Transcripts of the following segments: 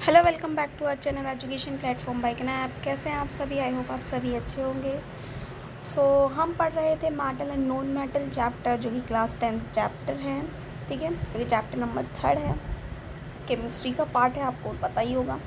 Hello, welcome back to our channel education platform by कना app. कैसे हैं आप सभी? आई होप आप सभी अच्छे होंगे। हम पढ़ रहे थे metal and non metal chapter, जो कि क्लास 10 चैप्टर है। ठीक है, ये चैप्टर नंबर 3 है, केमिस्ट्री का पार्ट है, आपको पता ही होगा।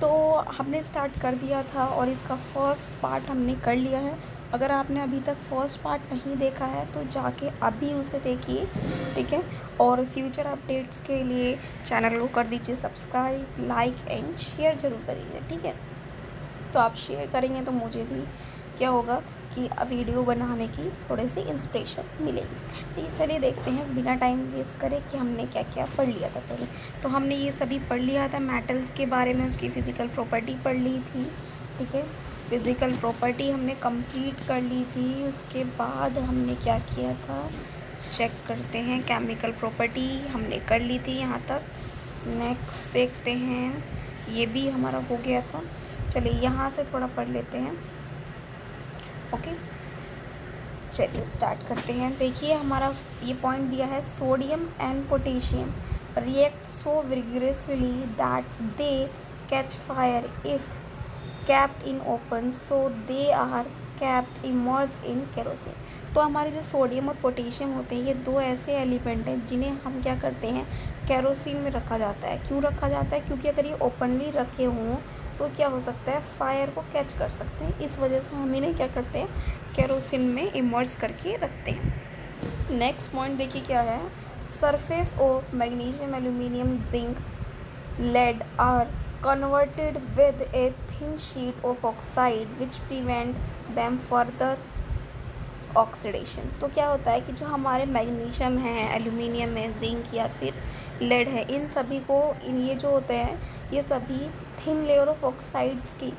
तो हमने स्टार्ट कर दिया था और इसका फर्स्ट पार्ट हमने कर लिया है। अगर आपने अभी तक फर्स्ट पार्ट नहीं देखा है तो जाके अभी उसे देखिए, ठीक है। और फ्यूचर अपडेट्स के लिए चैनल को कर दीजिए सब्सक्राइब, लाइक एंड शेयर ज़रूर करिए, ठीक है। तो आप शेयर करेंगे तो मुझे भी क्या होगा कि वीडियो बनाने की थोड़ी सी इंस्पिरेशन मिलेगी। ठीक है, चलिए देखते हैं बिना टाइम वेस्ट करे कि हमने क्या क्या पढ़ लिया था पहले। तो हमने ये सभी पढ़ लिया था, मेटल्स के बारे में, उसकी फ़िज़िकल प्रॉपर्टी पढ़ ली थी। ठीक है, फ़िज़िकल प्रॉपर्टी हमने कंप्लीट कर ली थी। उसके बाद हमने क्या किया था, चेक करते हैं। केमिकल प्रॉपर्टी हमने कर ली थी यहाँ तक। नेक्स्ट देखते हैं, ये भी हमारा हो गया था। चलिए यहाँ से थोड़ा पढ़ लेते हैं। ओके, चलिए स्टार्ट करते हैं। देखिए हमारा ये पॉइंट दिया है, sodium and potassium react so vigorously that they catch fire if kept in open, so they are kept immersed in kerosene. तो हमारे जो सोडियम और पोटेशियम होते हैं, ये दो ऐसे एलिमेंट हैं जिन्हें हम क्या करते हैं, केरोसिन में रखा जाता है। क्यों रखा जाता है? क्योंकि अगर ये ओपनली रखे हों तो क्या हो सकता है, फायर को कैच कर सकते हैं। इस वजह से हम इन्हें क्या करते हैं, केरोसिन में इमर्स करके रखते हैं। नेक्स्ट पॉइंट देखिए क्या है, surface of magnesium, aluminium, zinc, lead are converted with a thin sheet of oxide which prevent them further oxidation। तो क्या होता है कि जो हमारे मैग्नीशियम है, एल्यूमिनियम है, जिंक या फिर लेड है, इन सभी को ये जो होते हैं, ये सभी थिन लेयर ऑफ ऑक्साइड्स की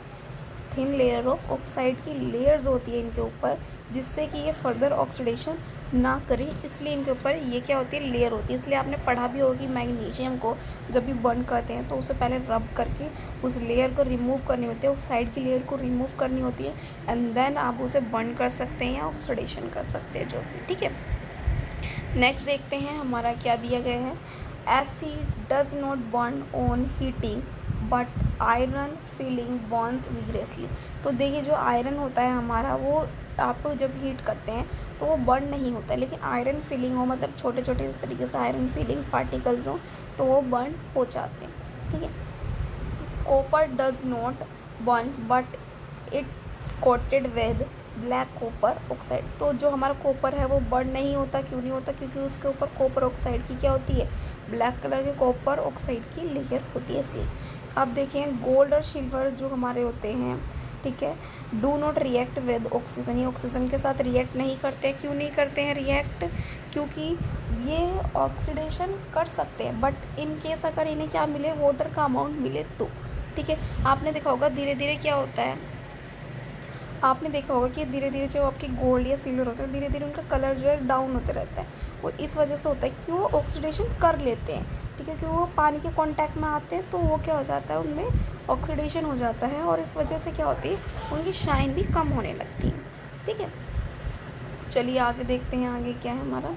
लेयर्स होती है इनके ऊपर, जिससे कि ये फर्दर ऑक्सीडेशन ना करें, इसलिए इनके ऊपर ये क्या होती है, लेयर होती है। इसलिए आपने पढ़ा भी होगा कि मैग्नीशियम को जब भी बर्न करते हैं तो उसे पहले रब करके उस लेयर को रिमूव करनी होती है, ऑक्साइड की लेयर को रिमूव करनी होती है, एंड देन आप उसे बर्न कर सकते हैं या ऑक्सीडेशन कर सकते हैं जो भी, ठीक है। नेक्स्ट देखते हैं हमारा क्या दिया गया है, Fe does not burn on heating but iron filings burns vigorously. तो देखिए जो आयरन होता है हमारा, वो आप जब हीट करते हैं तो वो बर्न नहीं होता है, लेकिन आयरन फीलिंग हो, मतलब छोटे छोटे इस तरीके से आयरन फीलिंग पार्टिकल्स हों तो वो बर्न हो जाते हैं, ठीक है। Copper does not burn but it's coated with black copper oxide. तो जो हमारा कॉपर है वो बर्न नहीं होता। क्यों नहीं होता? क्योंकि उसके ऊपर कॉपर ऑक्साइड की क्या होती है, ब्लैक कलर के कॉपर ऑक्साइड की लेयर होती है, इसलिए। अब देखें, गोल्ड और सिल्वर जो हमारे होते हैं, ठीक है, do not react with oxygen. ये ऑक्सीजन के साथ रिएक्ट नहीं करते। क्यों नहीं करते हैं रिएक्ट? क्योंकि ये ऑक्सीडेशन कर सकते हैं, बट इन केस अगर इन्हें क्या मिले, वाटर का अमाउंट मिले तो, ठीक है। आपने देखा होगा धीरे धीरे क्या होता है, आपने देखा होगा कि धीरे धीरे जो आपके गोल्ड या सिल्वर होते हैं, धीरे धीरे उनका कलर जो है डाउन होते रहता है। वो इस वजह से होता है कि वो ऑक्सीडेशन कर लेते हैं, ठीक है। क्योंकि वो पानी के कांटेक्ट में आते हैं तो वो क्या हो जाता है, उनमें ऑक्सीडेशन हो जाता है, और इस वजह से क्या होती है, उनकी शाइन भी कम होने लगती है, ठीक है। चलिए आगे देखते हैं, आगे क्या है हमारा,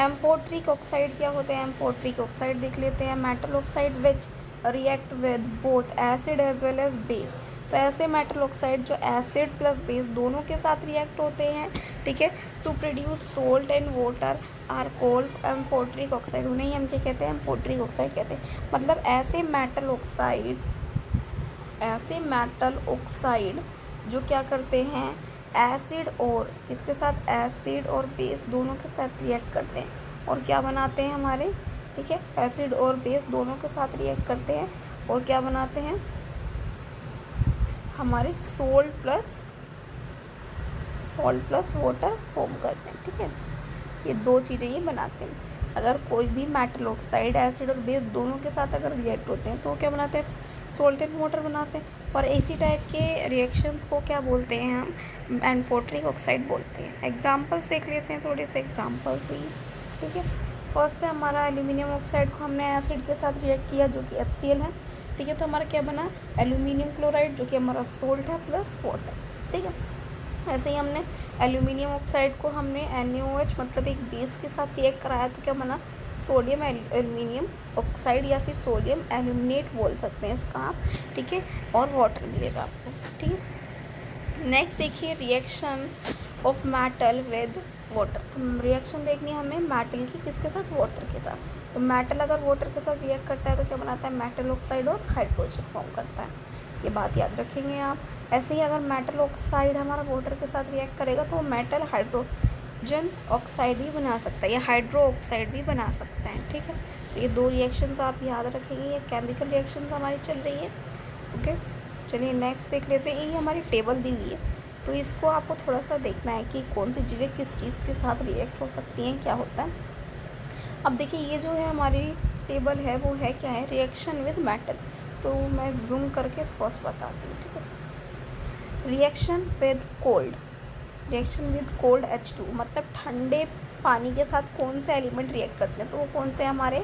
एम्फोट्रिक ऑक्साइड क्या होते हैं। एम्फोट्रिक ऑक्साइड देख लेते हैं, metal oxide which react with both acid as well as base. तो ऐसे मेटल ऑक्साइड जो एसिड प्लस बेस दोनों के साथ रिएक्ट होते हैं, ठीक है, to produce salt and water are called amphoteric oxide. उन्हें ही हम क्या कहते हैं, एम्फोट्रिक ऑक्साइड कहते हैं। मतलब ऐसे मेटल ऑक्साइड जो क्या करते हैं, एसिड और किसके साथ, एसिड और बेस दोनों के साथ रिएक्ट करते हैं और क्या बनाते हैं हमारे, ठीक है, एसिड और बेस दोनों के साथ रिएक्ट करते हैं और क्या बनाते हैं, हमारे सोल्ट प्लस वाटर फॉर्म करते हैं, ठीक है। ये दो चीज़ें ये बनाते हैं। अगर कोई भी मेटल ऑक्साइड एसिड और बेस दोनों के साथ अगर रिएक्ट होते हैं तो वो क्या बनाते हैं, सोल्ट एंड वाटर बनाते हैं। और इसी टाइप के रिएक्शंस को क्या बोलते हैं हम, एम्फोट्रिक ऑक्साइड बोलते हैं। एग्जांपल्स देख लेते हैं, थोड़े से एग्जांपल्स भी, ठीक है। फर्स्ट है हमारा एल्यूमिनियम ऑक्साइड को हमने एसिड के साथ रिएक्ट किया जो कि HCl है, ठीक है। तो हमारा क्या बना, एल्यूमिनियम क्लोराइड जो कि हमारा सोल्ट है प्लस वाटर, ठीक है। ऐसे ही हमने एल्यूमिनियम ऑक्साइड को हमने NaOH मतलब एक बेस के साथ रिएक्ट कराया तो क्या बना, सोडियम एल्यूमिनियम ऑक्साइड या फिर सोडियम एल्यूमिनेट बोल सकते हैं इसका आप, ठीक है, और वाटर मिलेगा आपको, ठीक है। नेक्स्ट देखिए reaction of metal with water. तो रिएक्शन देखनी है हमें मेटल की किसके साथ, वाटर के साथ। तो मेटल अगर वाटर के साथ रिएक्ट करता है तो क्या बनाता है, मेटल ऑक्साइड और हाइड्रोजन फॉर्म करता है, ये बात याद रखेंगे आप। ऐसे ही अगर मेटल ऑक्साइड हमारा वाटर के साथ रिएक्ट करेगा तो मेटल हाइड्रोजन ऑक्साइड भी बना सकता है या हाइड्रो ऑक्साइड भी बना सकता है, ठीक है। तो ये दो रिएक्शंस आप याद रखेंगे, ये केमिकल रिएक्शंस हमारी चल रही है, ओके। चलिए नेक्स्ट देख लेते हैं। ये हमारी टेबल दी हुई है, तो इसको आपको थोड़ा सा देखना है कि कौन सी चीज़ें किस चीज़ के साथ रिएक्ट हो सकती हैं, क्या होता है। अब देखिए ये जो है हमारी टेबल है वो है क्या है, रिएक्शन विद मेटल। तो मैं जूम करके फर्स्ट बताती हूँ, ठीक है। Reaction with cold, reaction with cold H2 मतलब ठंडे पानी के साथ कौन से एलिमेंट रिएक्ट करते हैं, तो वो कौन से हमारे,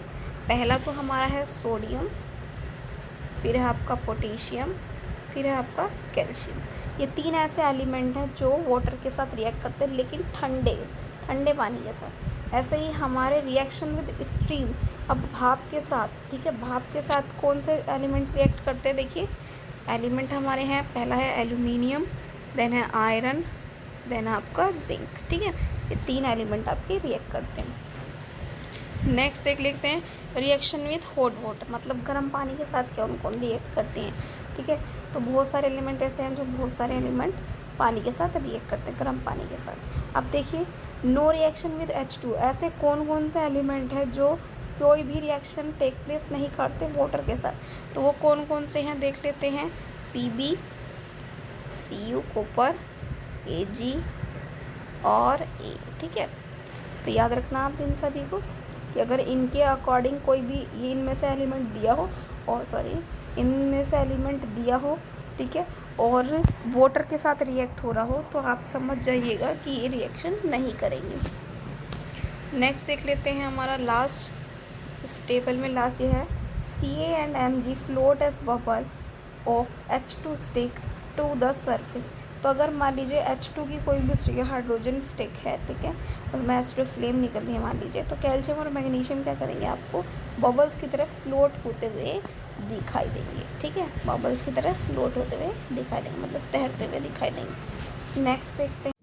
पहला तो हमारा है सोडियम, फिर है आपका पोटेशियम, फिर है आपका कैल्शियम। ये तीन ऐसे एलिमेंट हैं जो वाटर के साथ रिएक्ट करते हैं लेकिन ठंडे ठंडे पानी के साथ। ऐसे ही हमारे रिएक्शन विद स्टीम, अब भाप के साथ, ठीक है, भाप के साथ कौन से एलिमेंट्स रिएक्ट करते हैं, देखिए एलिमेंट हमारे हैं, पहला है एल्यूमिनियम, देन है आयरन, देन आपका जिंक, ठीक है। ये तीन एलिमेंट आपके रिएक्ट करते हैं। नेक्स्ट देख लेते हैं रिएक्शन विथ हॉट वाटर, मतलब गर्म पानी के साथ कौन कौन रिएक्ट करते हैं, ठीक है। तो बहुत सारे एलिमेंट ऐसे हैं जो बहुत सारे एलिमेंट पानी के साथ रिएक्ट करते हैं, गर्म पानी के साथ। अब देखिए नो रिएक्शन विद H2, ऐसे कौन कौन से एलिमेंट है जो कोई भी रिएक्शन टेक प्लेस नहीं करते वाटर के साथ, तो वो कौन कौन से हैं देख लेते हैं। Pb, Cu कॉपर, Ag और A, ठीक है। तो याद रखना आप इन सभी को कि अगर इनके अकॉर्डिंग कोई भी ये इनमें से एलिमेंट दिया हो, और इनमें से एलिमेंट दिया हो, ठीक है, और वाटर के साथ रिएक्ट हो रहा हो, तो आप समझ जाइएगा कि ये रिएक्शन नहीं करेंगे। नेक्स्ट देख लेते हैं हमारा लास्ट, इस टेबल में लास्ट दिया है Ca and Mg float as bubble of H2 stick to the surface. तो अगर मान लीजिए H2 की कोई भी स्टिक है, हाइड्रोजन स्टिक है, ठीक है, और मैं H2 फ्लेम निकल रही है मान लीजिए, तो कैल्शियम और मैग्नीशियम क्या करेंगे, आपको बबल्स की तरफ फ्लोट होते हुए दिखाई देंगे, ठीक है, बबल्स की तरफ फ्लोट होते हुए दिखाई देंगे, मतलब तैरते हुए दिखाई देंगे। नेक्स्ट देखते हैं।